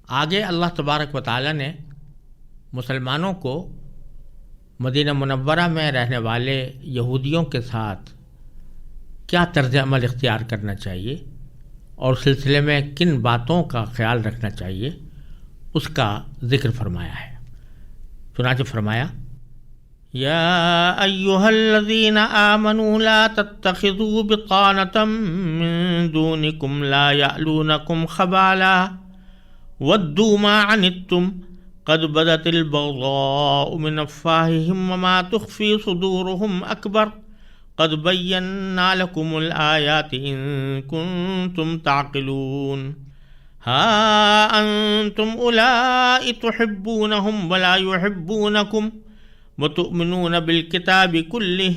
آگے اللہ تبارک و تعالی نے مسلمانوں کو مدینہ منورہ میں رہنے والے یہودیوں کے ساتھ کیا طرز عمل اختیار کرنا چاہیے اور سلسلے میں کن باتوں کا خیال رکھنا چاہیے اس کا ذکر فرمایا ہے۔ چنانچہ فرمایا یا ایھا الذین آمنوا لا تتخذوا بطانة من دونکم لا یألونکم خبالا ودوا ما عنتم قد بدت البغضاء من افواہہم وما تخفی صدورہم اکبر قد بینا لکم الآیات ان کنتم تعقلون ہا انتم اولائی تحبونہم ولا یحبونکم وتؤمنون بالکتاب کلہ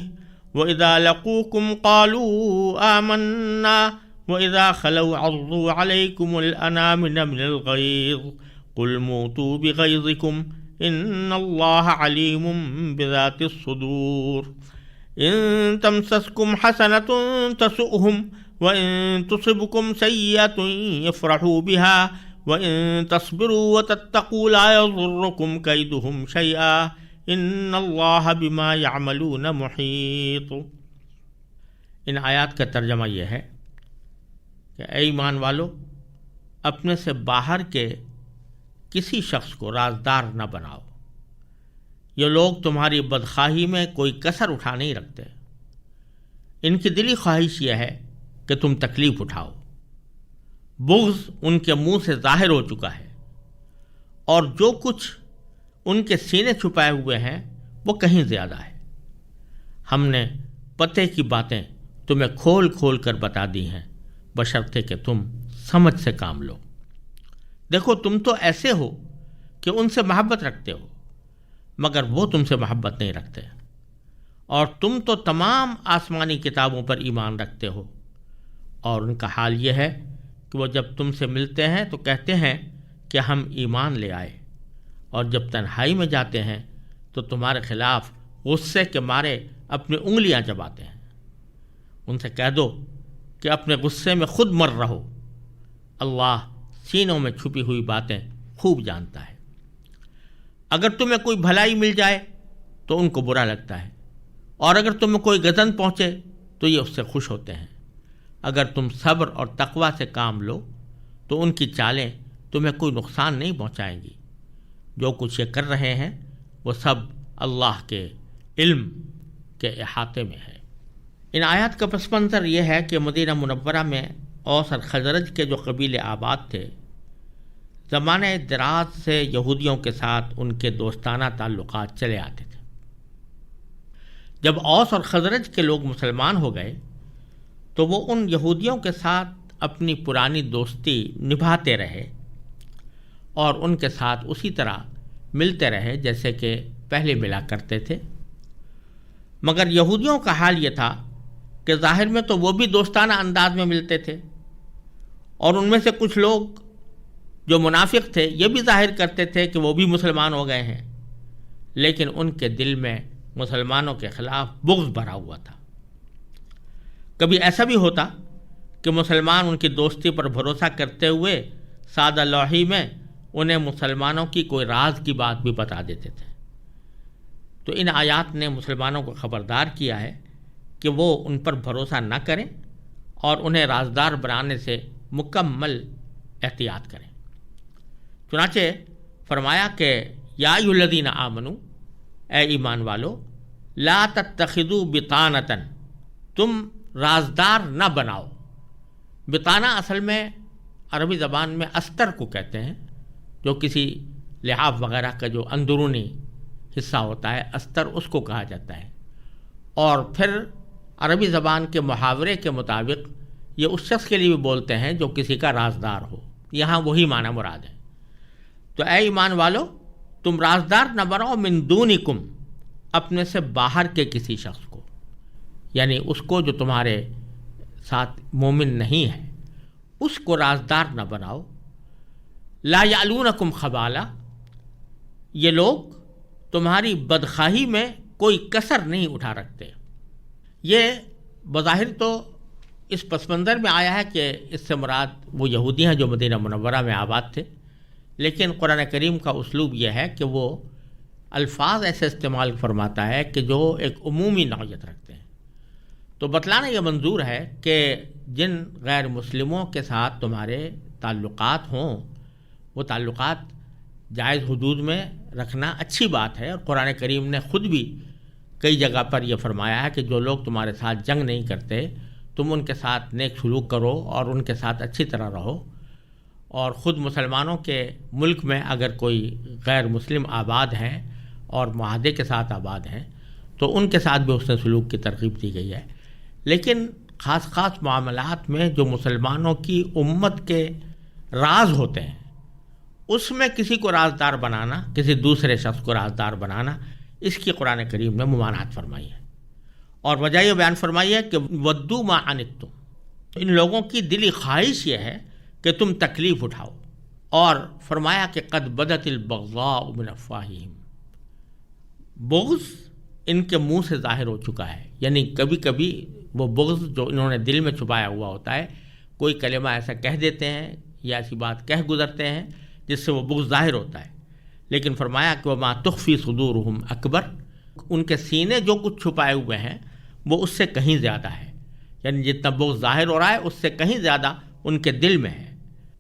وإذا لقوکم قالوا آمنا وإذا خلوا عضوا عليكم الأنامل من الغيظ قل موتوا بغيظكم إن الله عليم بذات الصدور إن تمسسكم حسنة تسؤهم وإن تصبكم سيئة يفرحوا بها وإن تصبروا وتتقوا لا يضركم كيدهم شيئا إن الله بما يعملون محيط۔ ان آیات کا ترجمہ یہ ہے کہ اے ایمان والو، اپنے سے باہر کے کسی شخص کو رازدار نہ بناؤ۔ یہ لوگ تمہاری بدخواہی میں کوئی کسر اٹھا نہیں رکھتے۔ ان کی دلی خواہش یہ ہے کہ تم تکلیف اٹھاؤ۔ بغض ان کے منہ سے ظاہر ہو چکا ہے، اور جو کچھ ان کے سینے چھپائے ہوئے ہیں وہ کہیں زیادہ ہے۔ ہم نے پتے کی باتیں تمہیں کھول کھول کر بتا دی ہیں، بشرطے کہ تم سمجھ سے کام لو۔ دیکھو، تم تو ایسے ہو کہ ان سے محبت رکھتے ہو، مگر وہ تم سے محبت نہیں رکھتے، اور تم تو تمام آسمانی کتابوں پر ایمان رکھتے ہو، اور ان کا حال یہ ہے کہ وہ جب تم سے ملتے ہیں تو کہتے ہیں کہ ہم ایمان لے آئے، اور جب تنہائی میں جاتے ہیں تو تمہارے خلاف غصے کے مارے اپنی انگلیاں چباتے ہیں۔ ان سے کہہ دو کہ اپنے غصے میں خود مر رہو، اللہ سینوں میں چھپی ہوئی باتیں خوب جانتا ہے۔ اگر تمہیں کوئی بھلائی مل جائے تو ان کو برا لگتا ہے، اور اگر تمہیں کوئی غضب پہنچے تو یہ اس سے خوش ہوتے ہیں۔ اگر تم صبر اور تقوی سے کام لو تو ان کی چالیں تمہیں کوئی نقصان نہیں پہنچائیں گی۔ جو کچھ یہ کر رہے ہیں وہ سب اللہ کے علم کے احاطے میں ہے۔ ان آیات کا پس منظر یہ ہے کہ مدینہ منورہ میں اوس اور خزرج کے جو قبیلے آباد تھے، زمانہ دراز سے یہودیوں کے ساتھ ان کے دوستانہ تعلقات چلے آتے تھے۔ جب اوس اور خزرج کے لوگ مسلمان ہو گئے تو وہ ان یہودیوں کے ساتھ اپنی پرانی دوستی نبھاتے رہے اور ان کے ساتھ اسی طرح ملتے رہے جیسے کہ پہلے ملا کرتے تھے۔ مگر یہودیوں کا حال یہ تھا کہ ظاہر میں تو وہ بھی دوستانہ انداز میں ملتے تھے، اور ان میں سے کچھ لوگ جو منافق تھے یہ بھی ظاہر کرتے تھے کہ وہ بھی مسلمان ہو گئے ہیں، لیکن ان کے دل میں مسلمانوں کے خلاف بغض بھرا ہوا تھا۔ کبھی ایسا بھی ہوتا کہ مسلمان ان کی دوستی پر بھروسہ کرتے ہوئے سادہ لوحی میں انہیں مسلمانوں کی کوئی راز کی بات بھی بتا دیتے تھے۔ تو ان آیات نے مسلمانوں کو خبردار کیا ہے کہ وہ ان پر بھروسہ نہ کریں اور انہیں رازدار بنانے سے مکمل احتیاط کریں۔ چنانچہ فرمایا کہ یا ایھا الذین آمنوا، اے ایمان والو، لا تتخذوا بطانۃ، تم رازدار نہ بناؤ۔ بطانہ اصل میں عربی زبان میں استر کو کہتے ہیں، جو کسی لحاف وغیرہ کا جو اندرونی حصہ ہوتا ہے، استر اس کو کہا جاتا ہے۔ اور پھر عربی زبان کے محاورے کے مطابق یہ اس شخص کے لیے بھی بولتے ہیں جو کسی کا رازدار ہو، یہاں وہی معنی مراد ہے۔ تو اے ایمان والو، تم رازدار نہ بناؤ من دونکم، اپنے سے باہر کے کسی شخص کو، یعنی اس کو جو تمہارے ساتھ مومن نہیں ہے اس کو رازدار نہ بناؤ۔ لا یعلونکم خبالا، یہ لوگ تمہاری بدخواہی میں کوئی کسر نہیں اٹھا رکھتے۔ یہ بظاہر تو اس پس منظر میں آیا ہے کہ اس سے مراد وہ یہودی ہیں جو مدینہ منورہ میں آباد تھے، لیکن قرآن کریم کا اسلوب یہ ہے کہ وہ الفاظ ایسے استعمال فرماتا ہے کہ جو ایک عمومی نوعیت رکھتے ہیں. تو بتلانا یہ منظور ہے کہ جن غیر مسلموں کے ساتھ تمہارے تعلقات ہوں وہ تعلقات جائز حدود میں رکھنا اچھی بات ہے. اور قرآن کریم نے خود بھی کئی جگہ پر یہ فرمایا ہے کہ جو لوگ تمہارے ساتھ جنگ نہیں کرتے تم ان کے ساتھ نیک سلوک کرو اور ان کے ساتھ اچھی طرح رہو. اور خود مسلمانوں کے ملک میں اگر کوئی غیر مسلم آباد ہیں اور معاہدے کے ساتھ آباد ہیں تو ان کے ساتھ بھی حسن سلوک کی ترغیب دی گئی ہے. لیکن خاص معاملات میں جو مسلمانوں کی امت کے راز ہوتے ہیں اس میں کسی کو رازدار بنانا، کسی دوسرے شخص کو رازدار بنانا، اس کی قرآن کریم نے ممانعت فرمائی ہے. اور وجہ یہ بیان فرمائی ہے کہ ودو ما عنتم، ان لوگوں کی دلی خواہش یہ ہے کہ تم تکلیف اٹھاؤ. اور فرمایا کہ قد بدت البغضاء من افواہہم، بغض ان کے منہ سے ظاہر ہو چکا ہے. یعنی کبھی کبھی وہ بغض جو انہوں نے دل میں چھپایا ہوا ہوتا ہے، کوئی کلمہ ایسا کہہ دیتے ہیں یا ایسی بات کہہ گزرتے ہیں جس سے وہ بغض ظاہر ہوتا ہے. لیکن فرمایا کہ وما تخفی صدورہم اکبر، ان کے سینے جو کچھ چھپائے ہوئے ہیں وہ اس سے کہیں زیادہ ہے. یعنی جتنا بغض ظاہر ہو رہا ہے اس سے کہیں زیادہ ان کے دل میں ہے.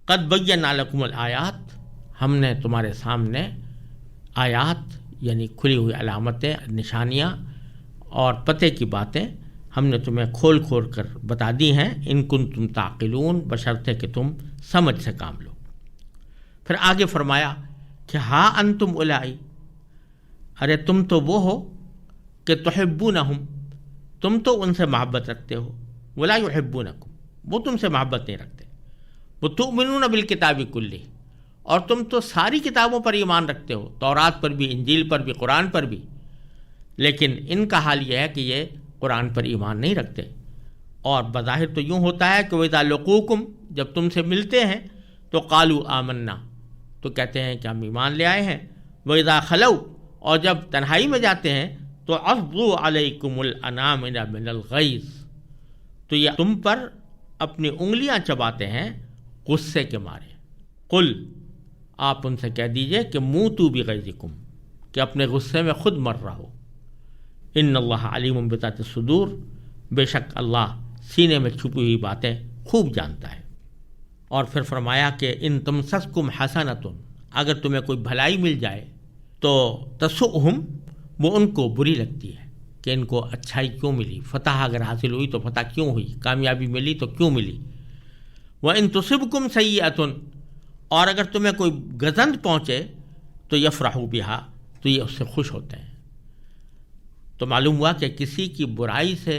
قد بینا لکم الآیات، ہم نے تمہارے سامنے آیات یعنی کھلی ہوئی علامتیں، نشانیاں اور پتے کی باتیں ہم نے تمہیں کھول کر بتا دی ہیں. ان کنتم تعقلون، بشرطے کہ تم سمجھ سے کام لو. پھر آگے فرمایا کہ ہاں انتم اولائی، ارے تم تو وہ ہو کہ تحبونہم، تم تو ان سے محبت رکھتے ہو، ولا یحبونکم، وہ تم سے محبت نہیں رکھتے. وتؤمنون بالکتاب کلہ، اور تم تو ساری کتابوں پر ایمان رکھتے ہو، تورات پر بھی، انجیل پر بھی، قرآن پر بھی. لیکن ان کا حال یہ ہے کہ یہ قرآن پر ایمان نہیں رکھتے. اور بظاہر تو یوں ہوتا ہے کہ وَإِذَا لَقُوكُمْ، جب تم سے ملتے ہیں تو قَالُوا آمَنَّا، تو کہتے ہیں کہ ہم ایمان لے آئے ہیں. وَإِذَا خَلَوْا، اور جب تنہائی میں جاتے ہیں تو عَضُّوا عَلَيْكُمُ الْأَنَامِلَ مِنَ الْغَيْظِ، تو یہ تم پر اپنی انگلیاں چباتے ہیں غصے کے مارے. قل، آپ ان سے کہہ دیجئے کہ موتوا بغیظکم، کہ اپنے غصے میں خود مر رہو. ان اللہ علیم بذات الصدور، بے شک اللہ سینے میں چھپی ہوئی باتیں خوب جانتا ہے. اور پھر فرمایا کہ ان تمسسکم حسنۃ، اگر تمہیں کوئی بھلائی مل جائے تو تسؤہم، وہ ان کو بری لگتی ہے کہ ان کو اچھائی کیوں ملی، فتح اگر حاصل ہوئی تو فتح کیوں ہوئی، کامیابی ملی تو کیوں ملی. وَإِن تُصِبْكُمْ سَيِّئَةٌ، اور اگر تمہیں کوئی گزند پہنچے تو یفرحوا بها، تو یہ اس سے خوش ہوتے ہیں. تو معلوم ہوا کہ کسی کی برائی سے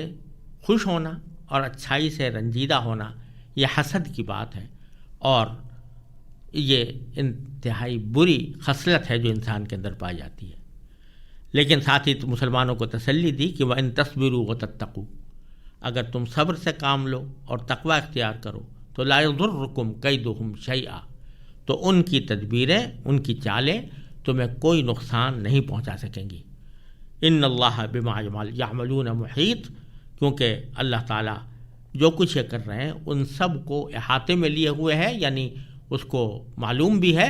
خوش ہونا اور اچھائی سے رنجیدہ ہونا یہ حسد کی بات ہے، اور یہ انتہائی بری خصلت ہے جو انسان کے اندر پائی جاتی ہے. لیکن ساتھ ہی مسلمانوں کو تسلی دی کہ وَإِن تَصْبِرُوا وَتَتَّقُوا، اگر تم صبر سے کام لو اور تقوی اختیار کرو تو لا يضركم كيدهم شيئا، تو ان کی تدبیریں، ان کی چالیں تمہیں کوئی نقصان نہیں پہنچا سکیں گی. ان اللہ بما یعملون محیط، کیونکہ اللہ تعالیٰ جو کچھ یہ کر رہے ہیں ان سب کو احاطے میں لیے ہوئے ہے، یعنی اس کو معلوم بھی ہے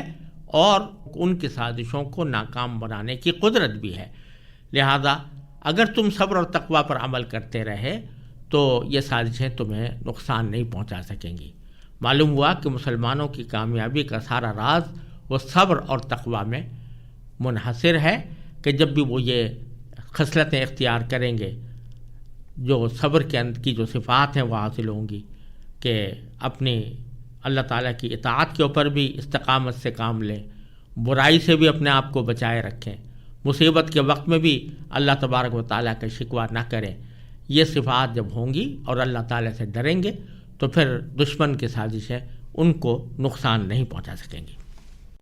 اور ان کی سازشوں کو ناکام بنانے کی قدرت بھی ہے. لہذا اگر تم صبر اور تقوی پر عمل کرتے رہے تو یہ سازشیں تمہیں نقصان نہیں پہنچا سکیں گی. معلوم ہوا کہ مسلمانوں کی کامیابی کا سارا راز وہ صبر اور تقوی میں منحصر ہے کہ جب بھی وہ یہ خصلتیں اختیار کریں گے، جو صبر کے اندر کی جو صفات ہیں وہ حاصل ہوں گی کہ اپنی اللہ تعالیٰ کی اطاعت کے اوپر بھی استقامت سے کام لیں، برائی سے بھی اپنے آپ کو بچائے رکھیں، مصیبت کے وقت میں بھی اللہ تبارک و تعالیٰ کا شکوہ نہ کریں. یہ صفات جب ہوں گی اور اللہ تعالیٰ سے ڈریں گے تو پھر دشمن کی سازشیں ان کو نقصان نہیں پہنچا سکیں گی.